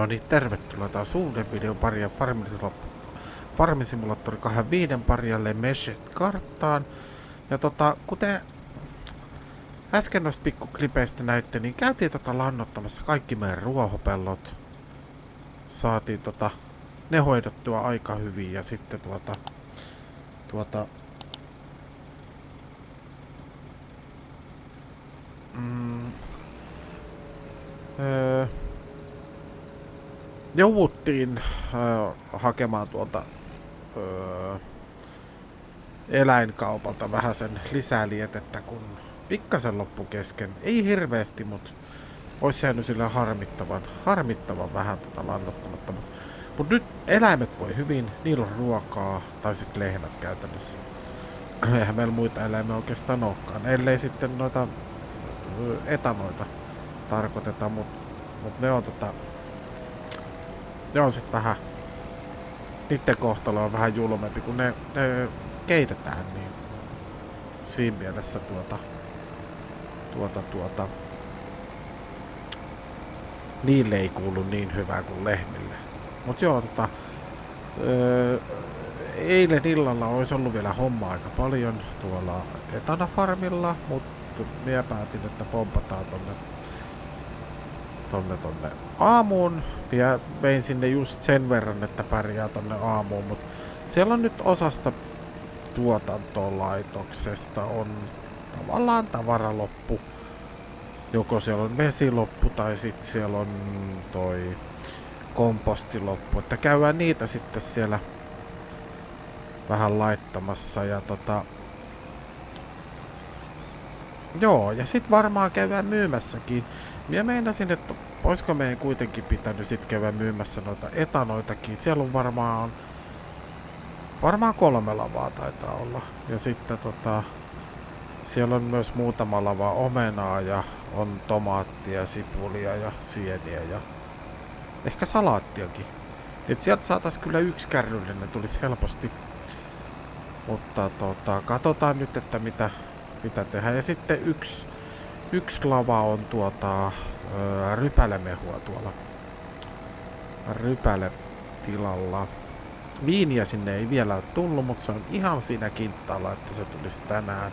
No niin, tervetuloa taas uuden videon paria Farmisimulaattori 25 parialle Meshet-karttaan. Ja kuten äsken noista pikkuklipeistä näitte, niin käytiin lannottamassa kaikki meidän ruohopellot. Saatiin ne hoidettua aika hyvin ja sitten jouduttiin hakemaan eläinkaupalta vähän sen lisää lietettä, kun pikkasen loppu kesken. Ei hirveästi, mutta olisi jäänyt sillä harmittavan vähän lannottamatta. Mut nyt eläimet voi hyvin, niillä on ruokaa, tai sitten lehmät käytännössä. Eihän meillä muita eläimiä oikeastaan olekaan, ellei sitten noita etanoita tarkoiteta, mut ne on ne on sit vähän, niitten kohtalo on vähän julmempi, kun ne keitetään, niin siinä mielessä niille ei kuulu niin hyvää kuin lehmille. Mut joo, eilen illalla olisi ollut vielä hommaa aika paljon tuolla etanafarmilla, mutta minä päätin, että pompataan tonne aamuun. Ja vein sinne just sen verran, että pärjää tonne aamuun, mutta siellä on nyt osasta tuotantolaitoksesta on tavallaan tavaraloppu. Joko siellä on vesiloppu tai sitten siellä on toi kompostiloppu, että käydään niitä sitten siellä vähän laittamassa ja joo, ja sit varmaan käydään myymässäkin. Minä meinasin, että olisiko meidän kuitenkin pitänyt sit käydä myymässä noita etanoitakin. Siellä on varmaan 3 lavaa taitaa olla. Ja sitten siellä on myös muutama lava omenaa ja on tomaattia, sipulia ja sieniä ja ehkä salaattiakin. Et sieltä saatais kyllä 1 kärryllinen, tulisi helposti. Mutta katsotaan nyt, että mitä tehdään. Ja sitten yksi lava on rypälemehua tuolla rypäletilalla. Viiniä sinne ei vielä tullut, mutta se on ihan siinä kintaalla, että se tulisi tänään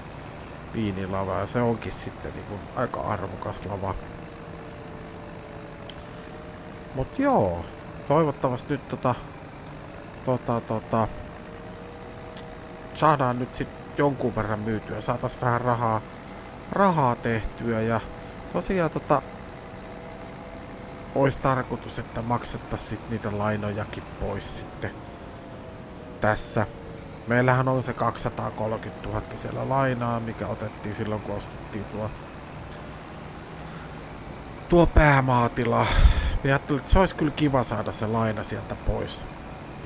viinilava. Ja se onkin sitten niin kuin aika arvokas lava. Mut joo, toivottavasti nyt saadaan nyt sit jonkun verran myytyä, saatais vähän rahaa tehtyä ja tosiaan ois tarkoitus, että maksettais sit niitä lainojakin pois sitten tässä. Meillähän on se 230 000 siellä lainaa, mikä otettiin silloin kun ostettiin tuo päämaatila. Mä ajattelin, että se olisi kyllä kiva saada se laina sieltä pois.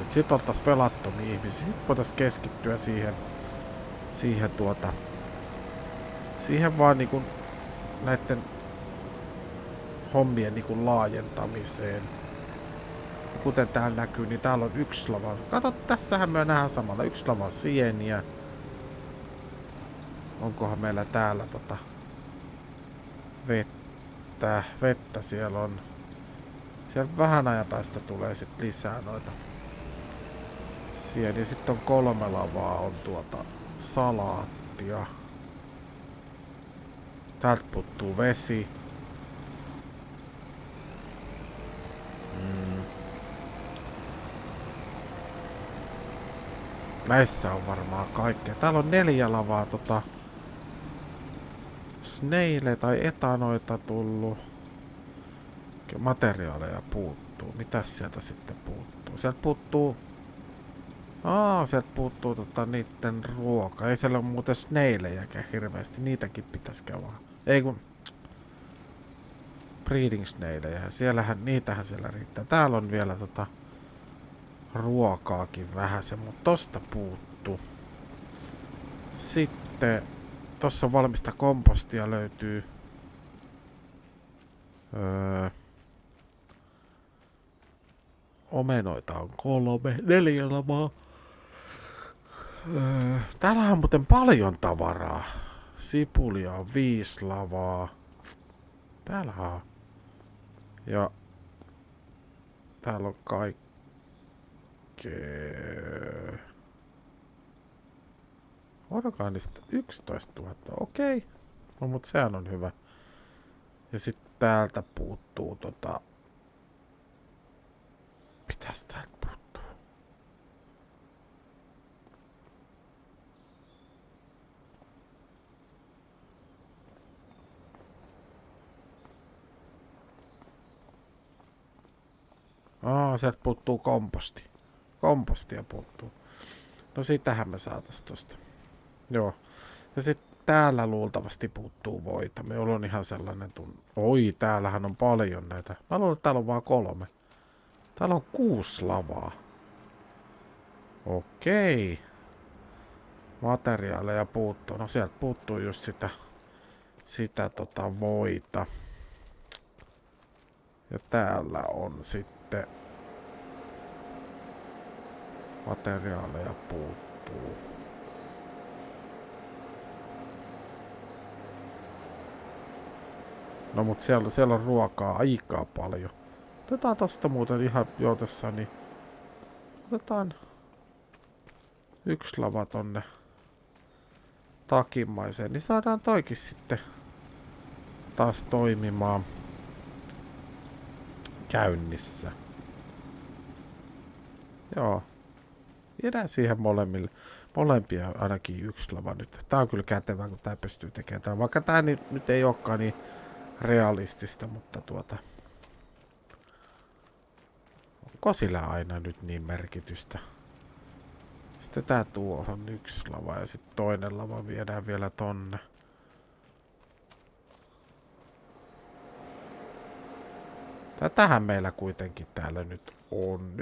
Et sit oltais pelattomia ihmisiä, sit voitais keskittyä siihen vaan niinku näitten hommien niinku laajentamiseen. Kuten täällä näkyy, niin täällä on 1 lava. Kato, tässähän me nähdään samalla 1 lava sieniä. Onkohan meillä täällä vettä siellä on. Siellä vähän ajan päästä tulee sit lisää noita sieniä. Sitten on 3 lavaa on salaattia. Täältä puuttuu vesi. Näissä on varmaan kaikkea. Täällä on 4 lavaa snaile tai etanoita tullut. Materiaaleja puuttuu. Mitäs sieltä sitten puuttuu? Sieltä puuttuu niitten ruoka. Ei siellä ole muuten snailejäkään hirveästi. Niitäkin pitäis käydä. Ei kun breeding snailejä. Niitähän siellä riittää. Täällä on vielä ruokaakin vähäsen, mutta tosta puuttuu. Sitten tossa valmista kompostia löytyy. Omenoita on 4 lavaa. Täällähän on muuten paljon tavaraa. Sipulia on 5 lavaa. Täällä on. Ja Täällä on kaikkea. Orgaanista 11 000, okei. No mut sehän on hyvä. Ja sitten täältä puuttuu mitäs täältä puuttuu? Sieltä puuttuu komposti. Kompostia puuttuu. No sitähän me saatais tosta. Joo. Ja sitten täällä luultavasti puuttuu voita. Meillä on ihan sellainen Oi, täällähän on paljon näitä. Mä luulen, että täällä on vaan 3. Täällä on 6 lavaa. Okei. Materiaaleja puuttuu. No sieltä puuttuu just sitä voita. Ja täällä on sitten materiaaleja puuttuu. No mut siellä on ruokaa aikaa paljon. Otetaan tosta muuten ihan joutessa, niin otetaan 1 lava tonne takimmaiseen, niin saadaan toikin sitten taas toimimaan käynnissä. Joo. Viedään siihen molempia ainakin 1 lava nyt. Tää on kyllä kätevää, kun tää pystyy tekemään tämän. Vaikka tää nyt ei olekaan niin realistista, mutta onko sillä aina nyt niin merkitystä? Sitten tää tuohon 1 lava ja sitten toinen lava viedään vielä tonne. Tätähän meillä kuitenkin täällä nyt on.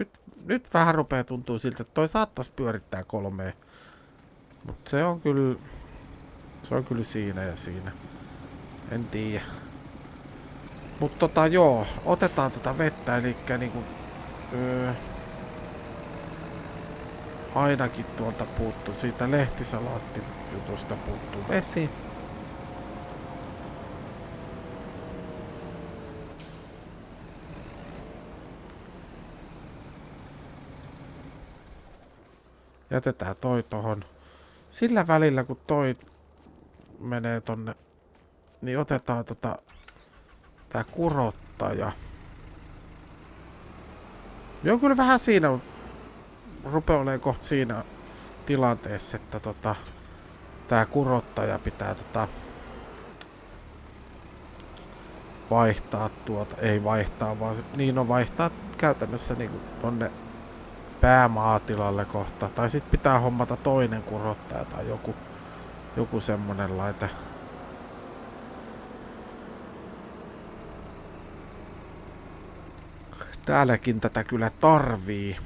Nyt vähän rupeaa tuntuu siltä, että toi saattaisi pyörittää 3. Mutta se on kyllä siinä ja siinä. En tiedä. Mutta joo, otetaan tätä vettä, eli niinku ainakin tuolta puuttuu, siitä lehtisalaattijutusta puuttuu vesi. Jätetään toi tohon. Sillä välillä kun toi menee tonne, niin otetaan tää kurottaja. Joo, kyllä vähän siinä rupeaa olemaan kohta siinä tilanteessa, että tää kurottaja pitää vaihtaa ei vaihtaa, vaan niin on vaihtaa käytännössä niinku tonne päämaatilalle kohta. Tai sit pitää hommata toinen kurottaja tai joku semmonen laite. Täälläkin tätä kyllä tarvii.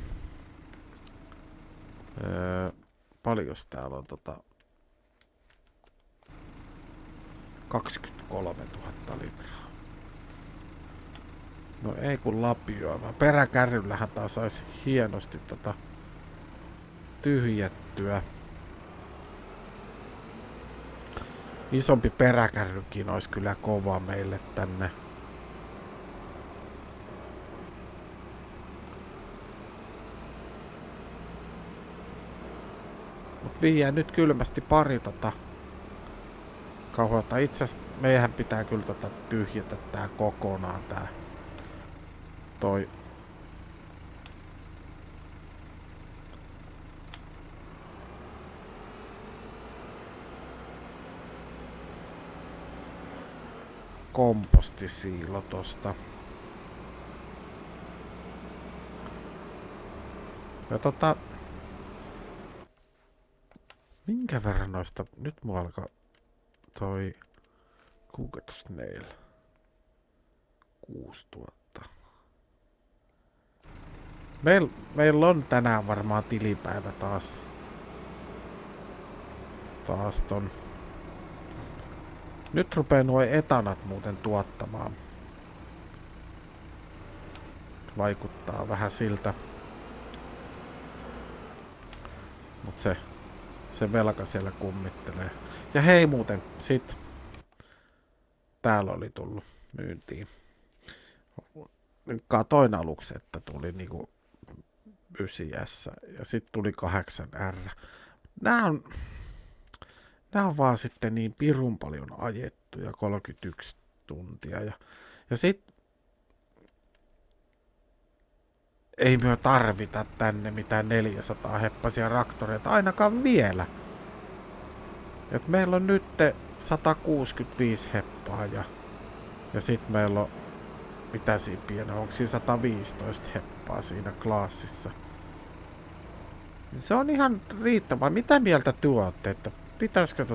Paljos täällä on 23 000 litraa. No ei kun lapioiva. Peräkärryllähän taas saisi hienosti tyhjettyä. Isompi peräkärrykin olisi kyllä kova meille tänne. Mut viiää nyt kylmästi pari kauheata. Itse asiassa meidän pitää kyllä tyhjätä tää kokonaan toi kompostisiilo tosta. Ja minkä verran noista nyt mua alkaa toi Cougar Snail 6000. Meillä on tänään varmaan tilipäivä taas ton. Nyt rupee nuo etanat muuten tuottamaan. Vaikuttaa vähän siltä. Mut se velka siellä kummittelee. Ja hei muuten, täällä oli tullut myyntiin. katoin aluksi, että tuli niinku 9S ja sitten tuli 8R. Nämä on, nämä on vaan sitten niin pirun paljon ajettuja, 31 tuntia. Ja sitten ei myö tarvita tänne mitään 400 heppasia traktoreita, ainakaan vielä. Et meillä on nyt 165 heppaa ja sitten meillä on, mitä siinä pienä, onko siinä 115 heppaa siinä klaassissa. Se on ihan riittävää. Mitä mieltä tuotte, että pitäisikö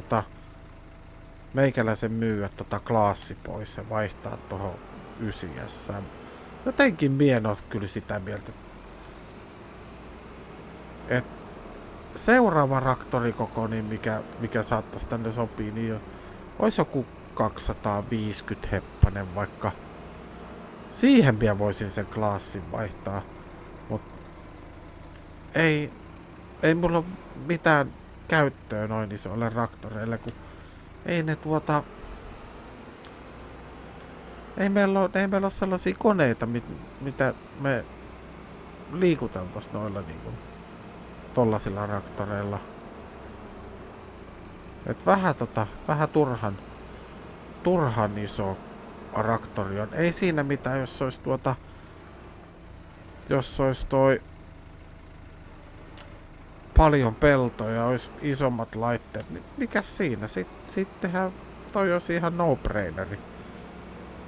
meikäläisen myyä klaassi pois ja vaihtaa tuohon 9S? Jotenkin mie en oo kyllä sitä mieltä, että seuraava traktorikoko, niin mikä saattaisi tänne sopii, niin olisi joku 250 heppanen vaikka. Siihen vielä voisin sen klaassin vaihtaa, mutta ei mulla ole mitään käyttöä noin isoille traktoreille, kun ei ne ei meillä ole sellaisia koneita, mitä me liikuteltais noilla niinku tollasilla traktoreilla. Et vähän turhan iso traktori on. Ei siinä mitään, jos olisi paljon peltoja ja olisi isommat laitteet, niin mikäs siinä? Sittenhän toi olisi ihan no-braineri.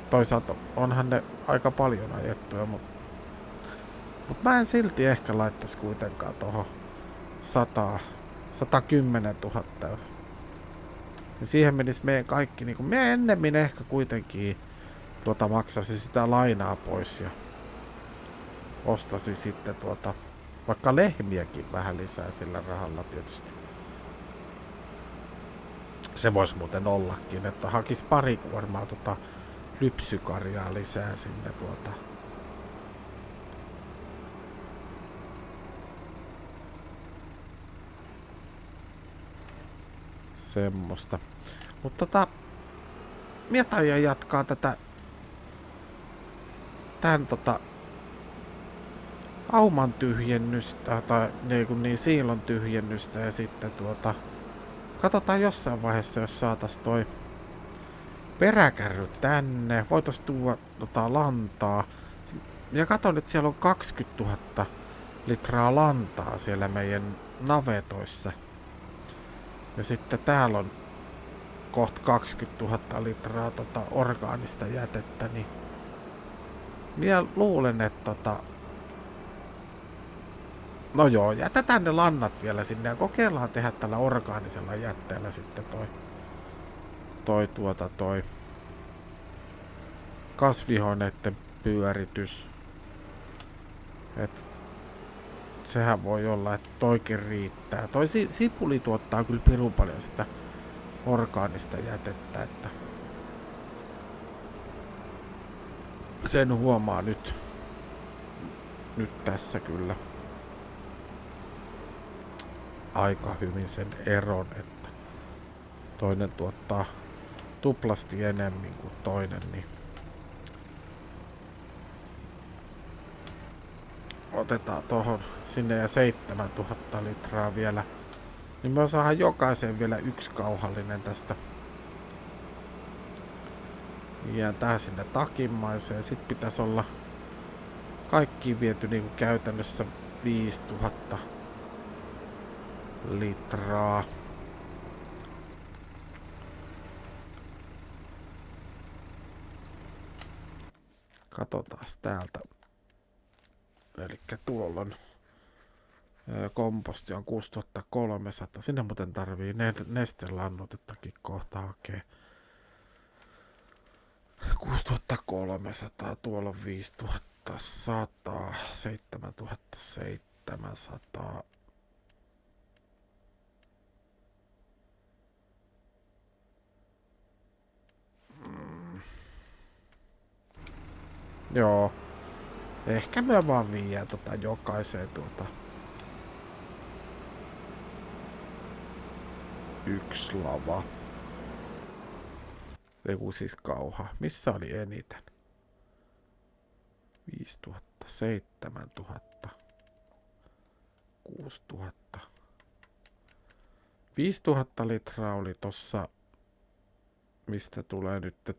Toisaalta onhan ne aika paljon ajettuja, mutta mä en silti ehkä laittaisi kuitenkaan tohon 110 000. Ja siihen menisi meidän kaikki, niin me ennemmin ehkä kuitenkin maksaisi sitä lainaa pois ja ostasi sitten vaikka lehmiäkin vähän lisää sillä rahalla tietysti. Se voisi muuten ollakin, että hakisi pari kuormaa lypsykarjaa lisää sinne semmoista. Mutta mietin ja jatkaa tätä tän auman tyhjennystä tai niin siilon tyhjennystä ja sitten katsotaan jossain vaiheessa, jos saatais toi peräkärry tänne, voitais tuoda lantaa. Ja katon, että siellä on 20 000 litraa lantaa siellä meidän navetoissa. Ja sitten täällä on kohta 20 000 litraa orgaanista jätettä, niin minä luulen, että no joo, jätetään ne lannat vielä sinne ja kokeillaan tehdä tällä orgaanisella jätteellä sitten toi kasvihuoneiden pyöritys. Et sehän voi olla, että toikin riittää. Toi sipuli tuottaa kyllä pirun paljon sitä orgaanista jätettä, että sen huomaa nyt tässä kyllä aika hyvin sen eron, että toinen tuottaa tuplasti enemmän kuin toinen, niin otetaan tohon sinne ja 7000 litraa vielä, niin me saadaan jokaiseen vielä yksi kauhallinen tästä. Ja tää sinne takimmaiseen. Sitten pitäisi olla kaikki viety niinku käytännössä 5000 litraa. Katsotaan täältä. Elikkä tuolla on komposti on 6300. Sinne muuten tarvii nestelannoitettakin kohta hakea. 6300, tuolla on 5100, 7700. Joo. Ehkä me vaan viiää jokaiseen yksi lava. Eiku siis kauha. Missä oli eniten? 5000, 7000, 6000. 5000 litraa oli tossa, mistä tulee nyt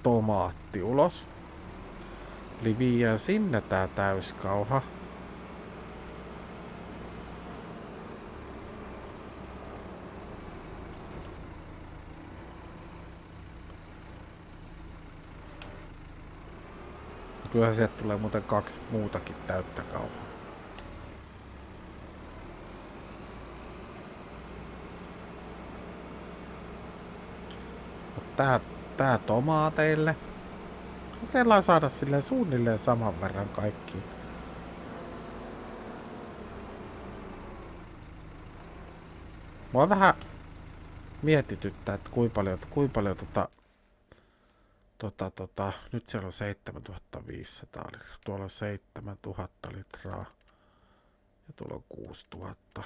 tomaatti ulos. Eli viiää sinne tää täyskauha. Kyllä sieltä tulee muuten 2 muutakin täyttä kauhaa. Tää tomaateille. Kokeillaan saada silleen suunnilleen saman verran kaikkiin. Mua vähän mietityttää, että kuinka paljon nyt siellä on 7500 litraa, tuolla on 7000 litraa ja tuolla on 6000.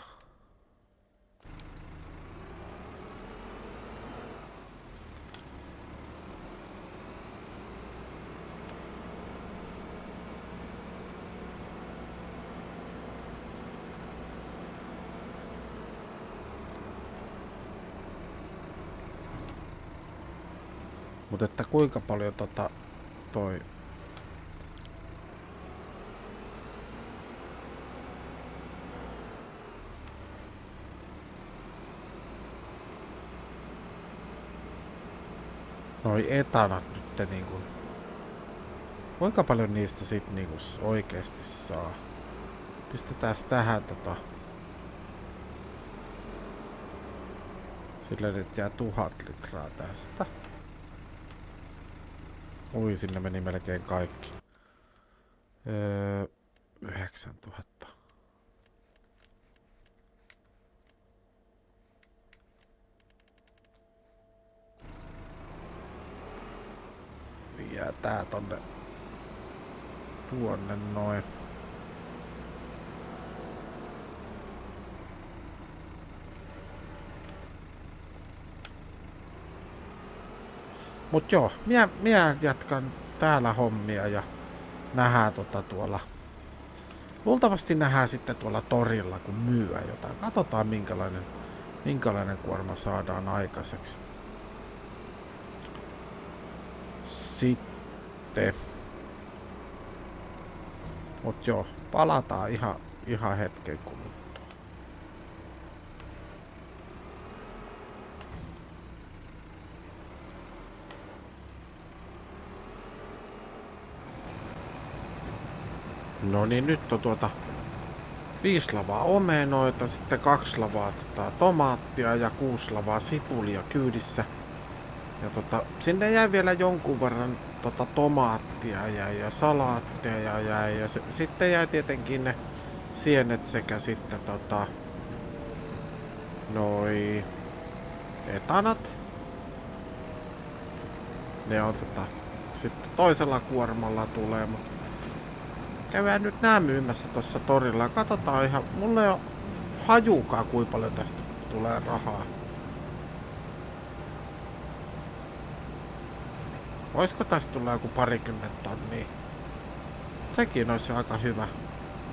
Mutta että kuinka paljon toi noi etanat nyt niinku, kuinka paljon niistä sit niinku oikeesti saa? Pistetään tähän sillä nyt jää 1000 litraa tästä. Ui, sinne meni melkein kaikki. 9000. Jää tää tonne noin. Mut joo, minä jatkan täällä hommia ja nähdään tuolla. Luultavasti nähdään sitten tuolla torilla, kun myyä jotain. Katsotaan minkälainen kuorma saadaan aikaiseksi. Sitten. Mut joo, palataan ihan hetken kuluttua. No niin, nyt on 5 lavaa omenoita, sitten 2 lavaa tomaattia ja 6 lavaa sipulia kyydissä. Ja sinne jäi vielä jonkun verran tomaattia ja salaatteja jäi ja sitten jäi tietenkin ne sienet sekä sitten noi etanat. Ne on sitten toisella kuormalla tulee, mutta käydään nyt nää myymässä tossa torilla ja katsotaan ihan, mulla ei oo hajuukaan kuinka paljon tästä tulee rahaa. Oisko tästä tulla joku 20 tonnia? Sekin olisi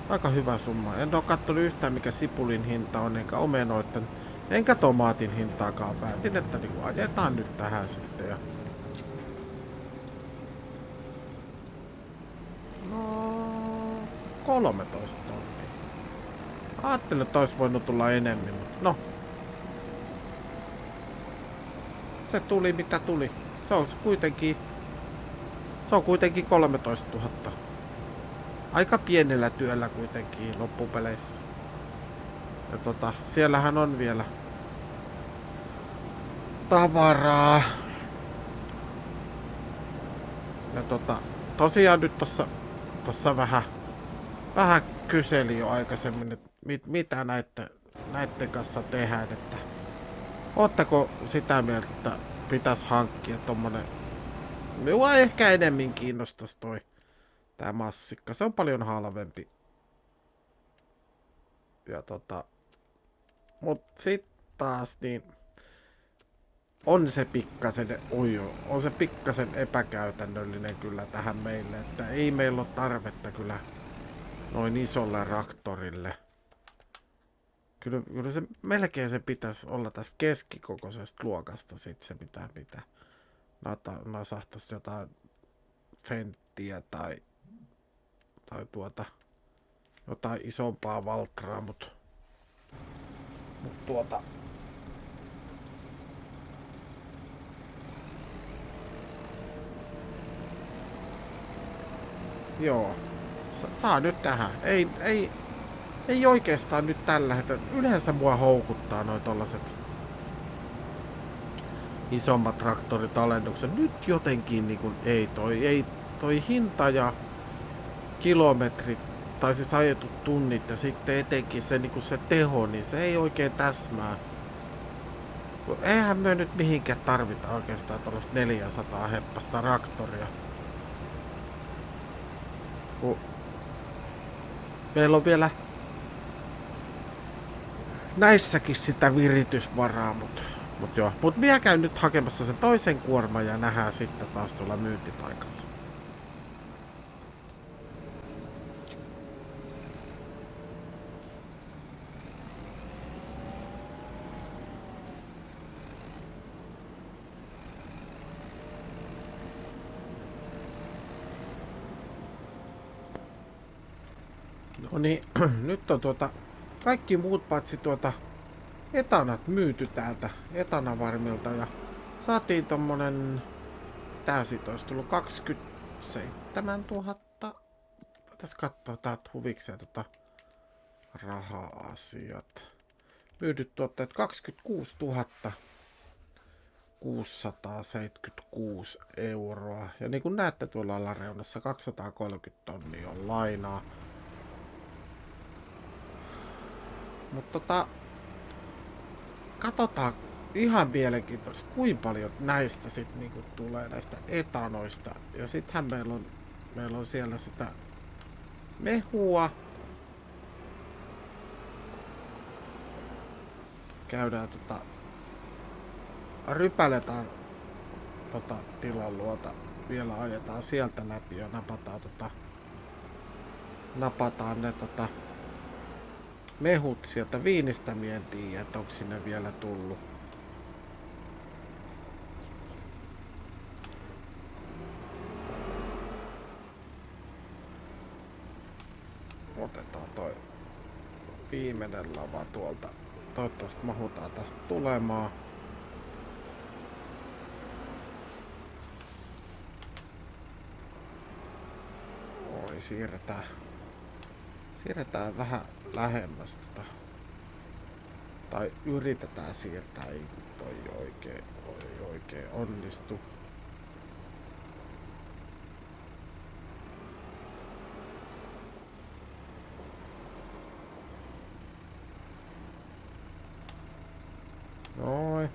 aika hyvä summa. En oo kattonut yhtään mikä sipulin hinta on, enkä omenoitten, enkä tomaatin hintaakaan. Päätin, että niinku ajetaan nyt tähän sitten. Ja 13 tonnia. Ajattelin, että olisi voinut tulla enemmän, mutta no. Se tuli mitä tuli. Se on kuitenkin 13 000. Aika pienellä työllä kuitenkin loppupeleissä. Ja siellähän on vielä tavaraa. Ja tosiaan nyt tossa vähän kyseli jo aikaisemmin, että mitä näitten kanssa tehdään, että ootteko sitä mieltä, että pitäisi hankkia tommonen, minua ehkä enemmän kiinnostais tää massikka, se on paljon halvempi. Ja mut sit taas niin on se pikkasen, on se pikkasen epäkäytännöllinen kyllä tähän meille, että ei meillä ole tarvetta kyllä noin isolle traktorille. Kyllä se melkein se pitäisi olla tästä keskikokoisesta luokasta sit se mitä nasahtaisi jotain Fenttiä tai jotain isompaa Valtraa, mut joo, saa nyt tähän. Ei oikeastaan nyt tällä hetkellä. Yleensä mua houkuttaa noi tollaset isommat traktoritalennukset. Nyt jotenkin niinku ei toi hinta ja kilometrit tai siis ajetut tunnit ja sitten etenkin se, niinku se teho, niin se ei oikein täsmää. Eihän me nyt mihinkään tarvita oikeastaan tällaista 400 heppasta traktoria. Meillä on vielä näissäkin sitä viritysvaraa, mut minä käyn nyt hakemassa sen toisen kuorman ja nähdään sitten taas tuolla myyntipaikalla. No niin, nyt on kaikki muut paitsi etanat myyty täältä etanavarmilta ja saatiin tommonen, tää sit olisi tullut 27 000. Voitais katsoa täältä huvikseen raha-asiat. Myydyt tuotteet 26 676 euroa. Ja niin kuin näette tuolla alareunassa 230 tonnia on lainaa. Mutta katsotaan ihan mielenkiintoista, kuinka paljon näistä sit niinku tulee näistä etanoista. Ja sittenhän meillä on siellä sitä mehua. Käydään rypäletään tilan luota. Vielä ajetaan sieltä läpi ja napataan ne mehut sieltä Viinistä, mie en tiedä, että onko sinne vielä tullut. Otetaan toi viimeinen lava tuolta. Toivottavasti mahutaan tästä tulemaan. Oi, siirretään lähemmäs tai yritetään siirtää, ei toi oikein onnistu. Noin.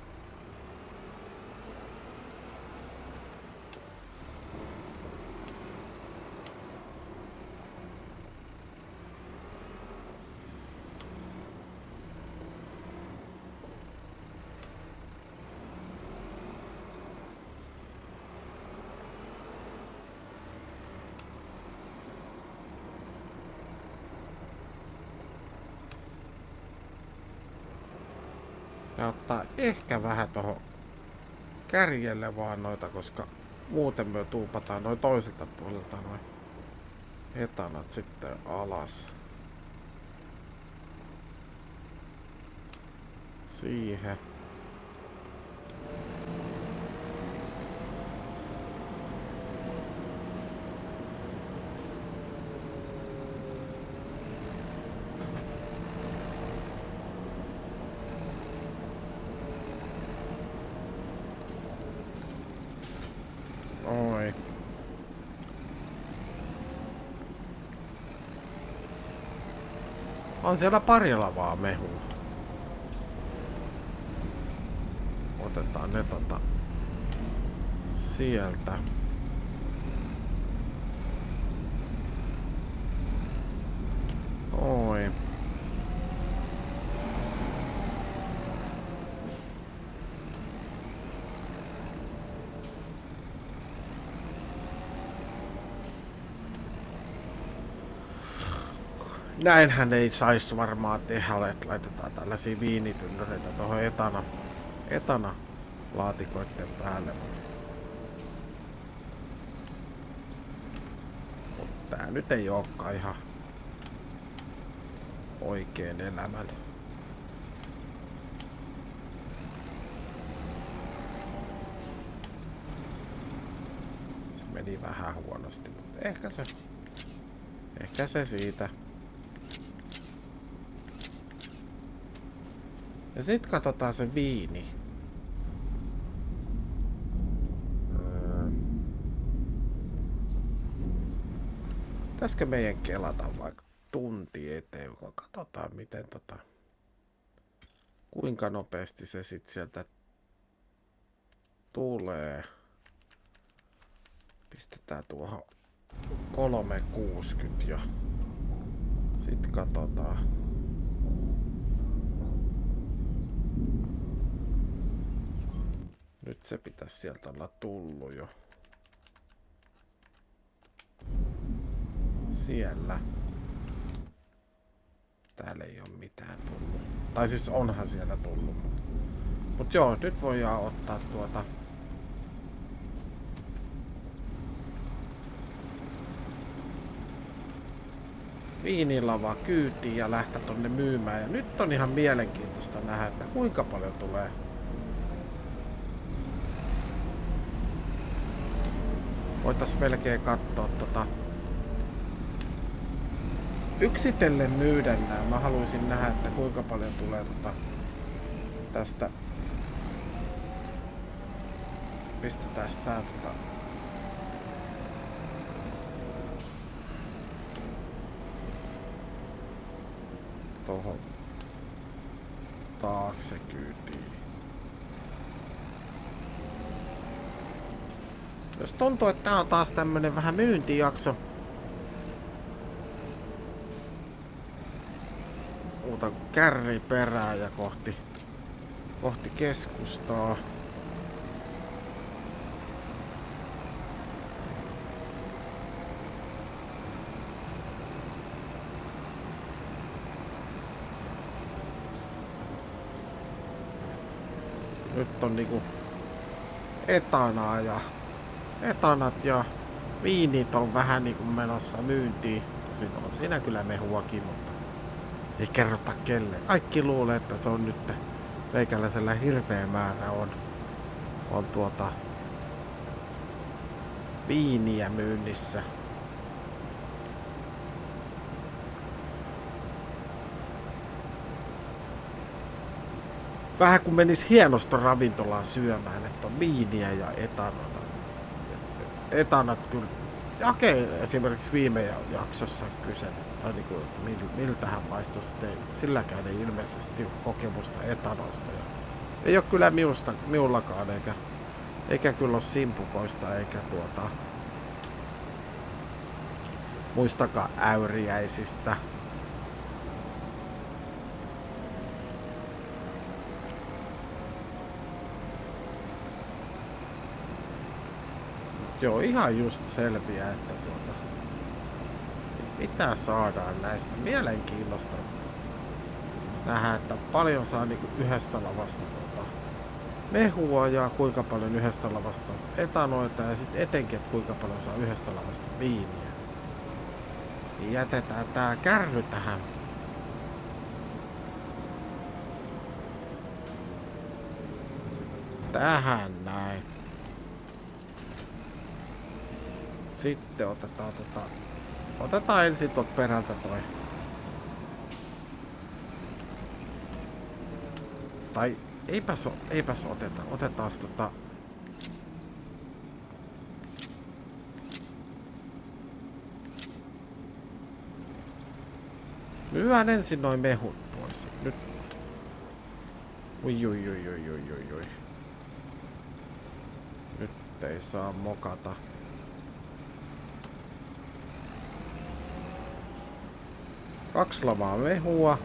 Ja ottaa ehkä vähän tohon kärjelle vaan noita, koska muuten me tuupataan noin toiselta puolelta noin etanat sitten alas. Siihen. Oi. On siellä pari lavaa mehua. Otetaan ne sieltä. Oi. Näinhän ei saisi varmaan tehdä, että laitetaan tällaisia viinitynnyreitä tuohon etana laatikoiden päälle. Mutta tää nyt ei olekaan ihan oikein elämän. Se meni vähän huonosti, mutta ehkä se siitä. Ja sit katsotaan se viini. Pitäisikö meidän kelata vaikka tunti eteen, kun katsotaan miten kuinka nopeasti se sit sieltä tulee. Pistetään tuohon 360 ja sit katsotaan. Nyt se pitäisi sieltä olla tullut jo. Siellä. Täällä ei ole mitään tullut. Tai siis onhan siellä tullut. Mut joo, nyt voidaan ottaa viinilava kyytiin ja lähteä tonne myymään. Ja nyt on ihan mielenkiintoista nähdä, että kuinka paljon tulee. Voitais melkein katsoa yksitellen myydä nää. Mä haluaisin nähdä, että kuinka paljon tulee tästä. Pistetään tää tohon taakse kyytiin. Jos tuntuu, että tää on taas tämmönen vähän myyntijakso. Muuta kärri perään ja kohti keskustaa. Nyt on niinku etanat ja viinit on vähän niinku menossa myyntiin. Tosin on siinä kyllä mehuakin, mutta ei kerrota kelle. Kaikki luulee, että se on nyt meikäläisellä hirveä määrä on viiniä myynnissä. Vähän kun menis hienosta ravintolaan syömään, että on viiniä ja etanota. Etanat kyllä Jake esimerkiksi viime jaksossa kyseli, tai niinku, miltähän maistuisi teille. Silläkään ei ilmeisesti ole kokemusta etanoista. Ja ei ole kyllä minullakaan, eikä kyllä ole simpukoista, eikä muistakaan äyriäisistä. Joo, ihan just selviää, että mitä saadaan näistä. Mielenkiinnosta nähdä, että paljon saa niinku yhdestä lavasta mehua ja kuinka paljon yhdestä lavasta etanoita ja sitten etenkin, että kuinka paljon saa yhdestä lavasta viiniä. Niin jätetään tää kärry tähän. Tähän näin. Sitten otetaan ensin tuot perältä toi. Tai eipäs oteta. Otetaan myydään ensin noin mehut pois. Nyt. Ui. Nyt ei saa mokata. Kaksi lavaa mehua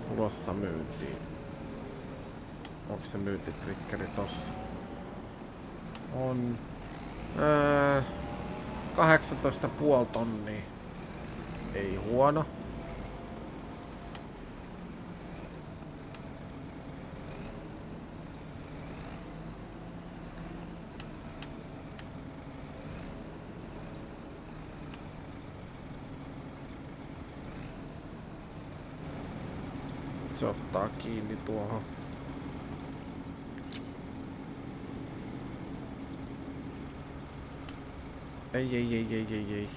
tulossa myyntiin. Onko se myyntitrikkeri tossa? On 18,5 tonnia. Ei huono. Se ottaa kiinni tuohon. Ei.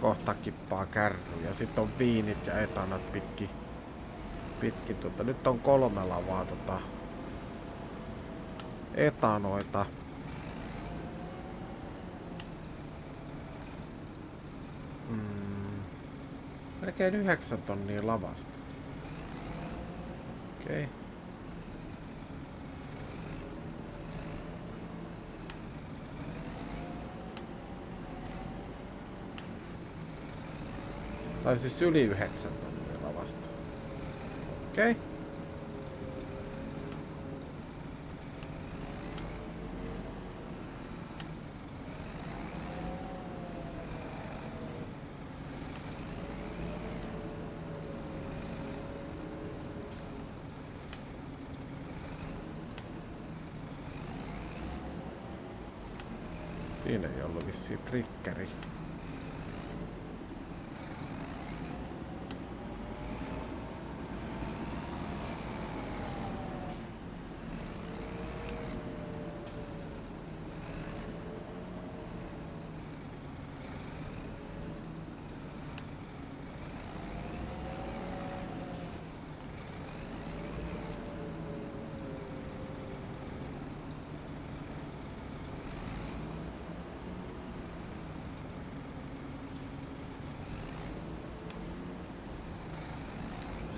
Kohta kippaa kärry ja sit on viinit ja etanat pitki nyt on 3 lavaa etanoita. Melkein 9 tonnia lavasta. Okei. Okay. Tai siis yli 9 tonnia lavasta. Okei. Okay. Siinä ei ollut vissiin triggeri.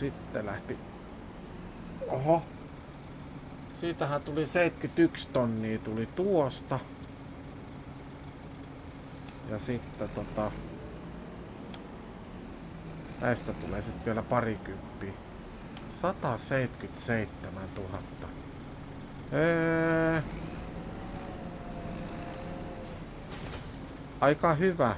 Sitten lähti. Oho. Siitähän tuli 71 tonnia tuli tuosta. Ja sitten näistä tulee sitten vielä parikymppiä. 177 000. Aika hyvä.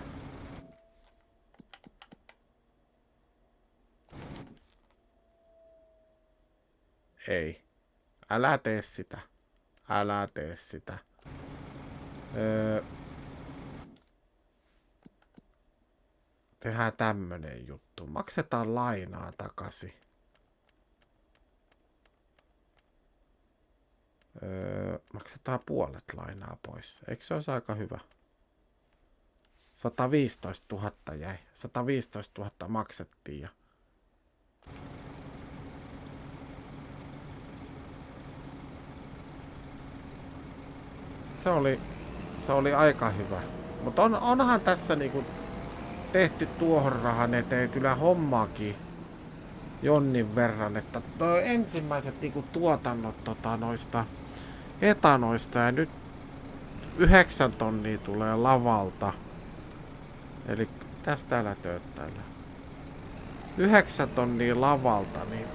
Ei. Älä tee sitä. Älä tee sitä. Tehdään tämmönen juttu. Maksetaan lainaa takaisin. Maksetaan puolet lainaa pois. Eikö se olisi aika hyvä? 115 000 jäi. 115 000 maksettiin ja se oli aika hyvä. Mutta onhan tässä niinku tehty tuohon rahan eteen kyllä hommaakin jonnin verran, että no ensimmäiset niinku tuotannot noista etanoista ja nyt 9 tonnia tulee lavalta. Eli tästä älä tööttäillä. 9 tonnia lavalta, niin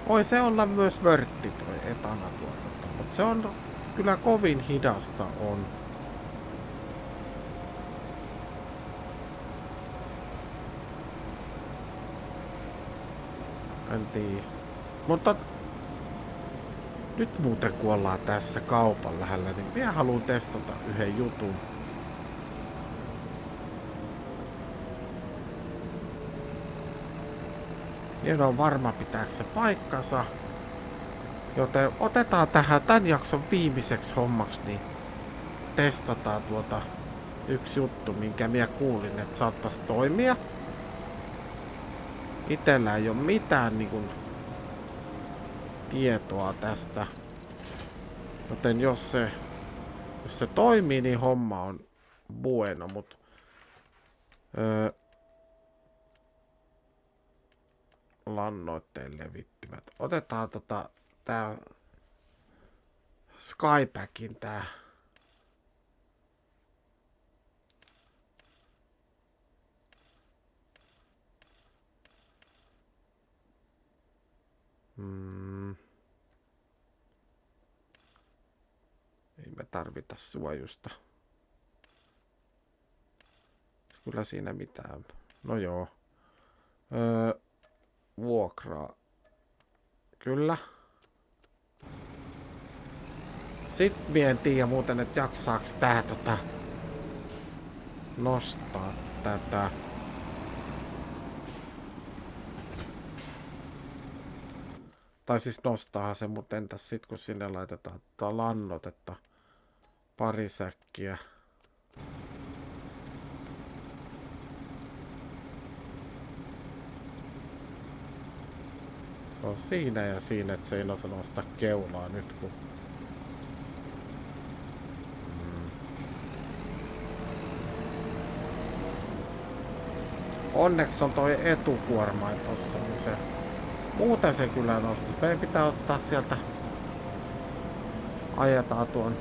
voi se olla myös vörtti toi etanatuotanto, mutta se on kyllä kovin hidasta on. En tiedä. Mutta nyt muuten kun ollaan tässä kaupan lähellä, niin minä haluan testata yhden jutun. En ole varma pitääkö se paikkansa. Joten otetaan tähän tän jakson viimeiseksi hommaksi, niin testataan yksi juttu, minkä minä kuulin, että saattaisi toimia. Itellä ei ole mitään niin kuin tietoa tästä. Joten jos se toimii, niin homma on bueno, mutta lannoitteen levittimät. Otetaan tää Skypackin tää. Eipä tarvita suojusta. Kyllä siinä mitään. No joo. Vuokraa. Kyllä. Sitten mie en tiedä muuten, että jaksaaks tää nostaa tätä. Tai siis nostaa se, mutta entäs sit kun sinne laitetaan lannotetta pari säkkiä. No siinä ja siinä, että se ei nosta keulaa nyt kun... Onneksi on toi etukuorma tossa, niin se... Muuten se kyllä nostaa. Meidän pitää ottaa sieltä... Ajetaan tuon...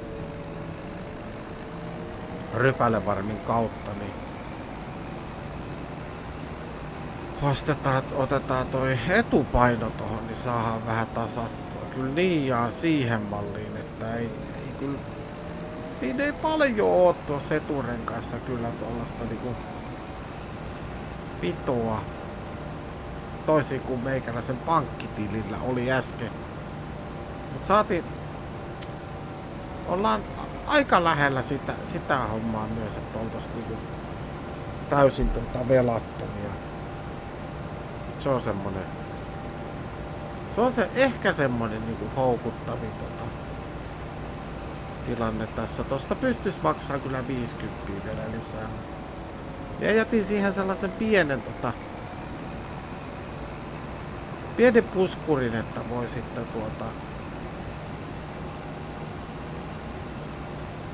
Rypälevarmin kautta, niin... Otetaan toi etupaino tohon, niin saadaan vähän tasattua. Kyllä liian siihen malliin, että ei kyllä... Siinä ei paljon oo tuossa eturenkaissa kyllä tuollaista niinku... Pitoa. Toisin kuin meikäläisen pankkitilillä oli äsken. Mut saatiin... Ollaan aika lähellä sitä hommaa myös, että oltais niinku... Täysin velattomia. Se on semmonen... Se on ehkä semmonen niinku houkuttavin tilanne tässä. Tosta pystyis maksaa kyllä 50 vielä lisää. Ja jätin siihen sellaisen pienen pienen puskurin, että voi sitten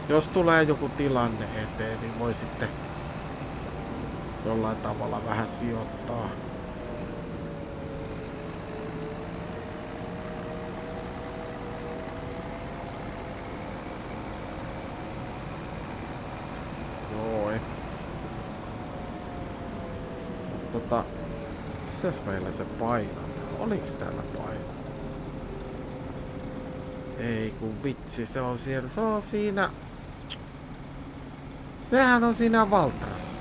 jos tulee joku tilanne eteen, niin voi sitten jollain tavalla vähän sijoittaa. Missäs meillä se painaa? Oliks täällä paino? Ei kun vitsi, se on siellä, se on siinä... Sehän on siinä Valtrassa.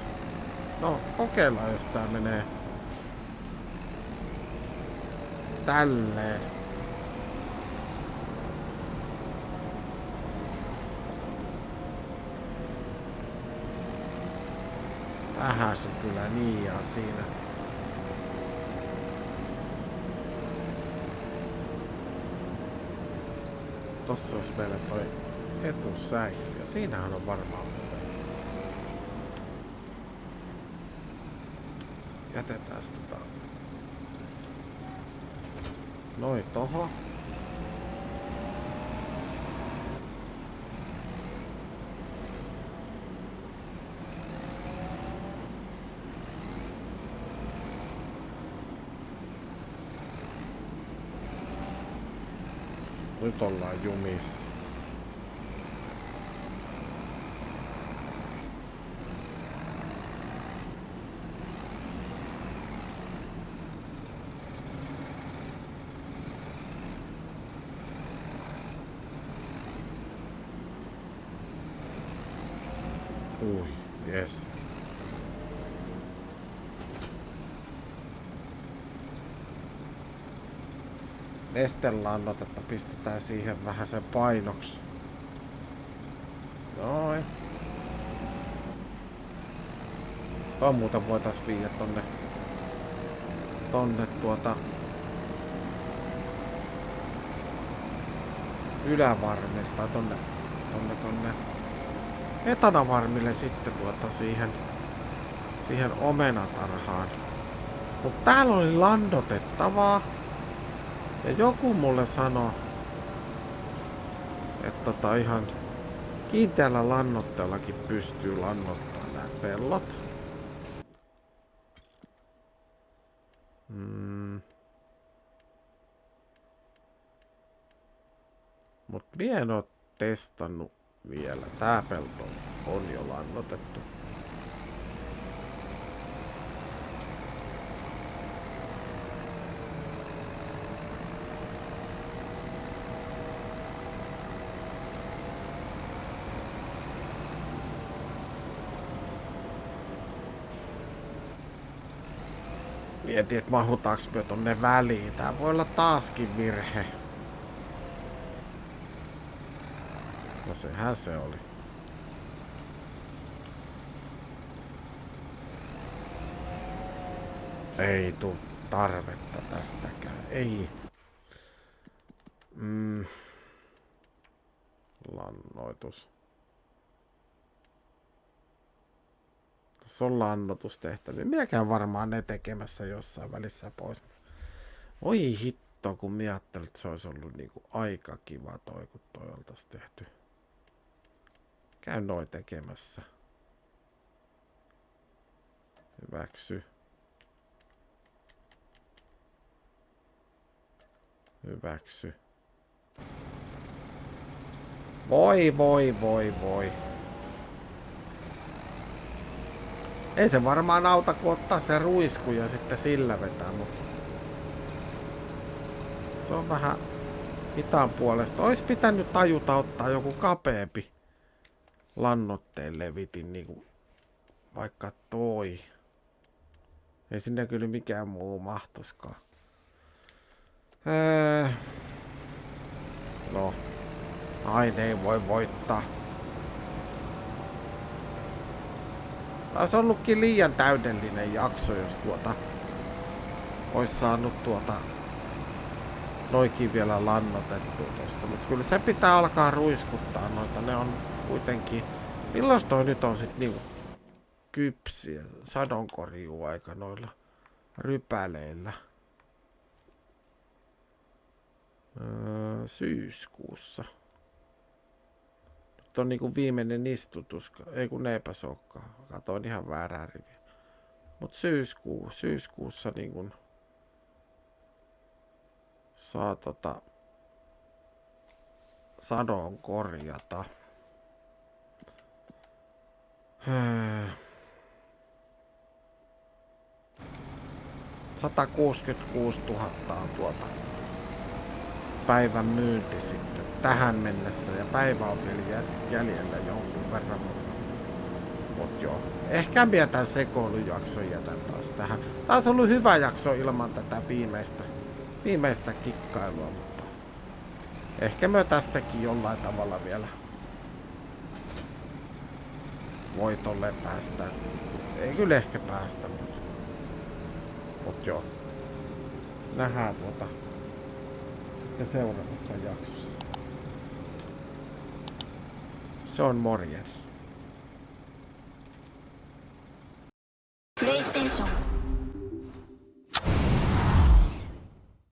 No, kokeillaan jos tää menee... Tälleen. Vähän se kyllä niin ja siinä. Tossa olisi meillä toi etusäily ja siinähän on varmaan jätetään noin tohon. Nyt ollaan jumissa. Yes. Nestelannotetta pistetään siihen vähän sen painoksi. Noin. Toi muuten voitais viiä tonne ylävarmille tai tonne etanavarmille sitten siihen omenatarhaan. Mut täällä oli landotettavaa. Ja joku mulle sanoi, että ihan kiinteällä lannoitteellakin pystyy lannoittamaan nämä pellot. Mut mie en oo testannut vielä. Tää pelto on jo lannoitettu. Mietin, että mahutaanko me tonne väliin. Tää voi olla taaskin virhe. No sehän se oli. Ei tuu tarvetta tästäkään. Ei. Lannoitus. Tässä on lannotustehtäviä. Minäkään varmaan ne tekemässä jossain välissä pois. Oi hitto, kun minä ajattelin, että se olisi ollut niinku aika kiva toi, kun toi oltais tehty. Käy noin tekemässä. Hyväksy. Hyväksy. Voi. Ei se varmaan auta, kun ottaa se ruisku ja sitten sillä vetää, mutta se on vähän hitaan puolesta. Ois pitänyt tajuta ottaa joku kapeampi lannoitteen levitin, niinku vaikka toi. Ei sinne kyllä mikään muu mahtuskaan. No, aine ei voi voittaa. Taisi ollutkin liian täydellinen jakso, jos ois saanut noikin vielä lannotettua tosta. Mut kyllä se pitää alkaa ruiskuttaa noita. Ne on kuitenkin... Milloin toi nyt on sit niinku kypsiä sadonkorjuaika noilla rypäleillä? Syyskuussa. Nyt on niinku viimeinen istutus. Ei kun eipä se olekaan. Katoin ihan väärää riviä. Mut syyskuussa niinku saa sadon korjata. 166 000 on päivän myynti sitten tähän mennessä ja päivä on vielä jäljellä jonkun verran. Mut joo, ehkä minä tän sekoilujakson jätän taas tähän. Taas ollut hyvä jakso ilman tätä viimeistä kikkailua, mutta ehkä me tästäkin jollain tavalla vielä voitolle päästään. Ei kyllä ehkä päästä, mut joo. Nähdään sitten seuraavassa jaksossa. Se on morjens. PlayStation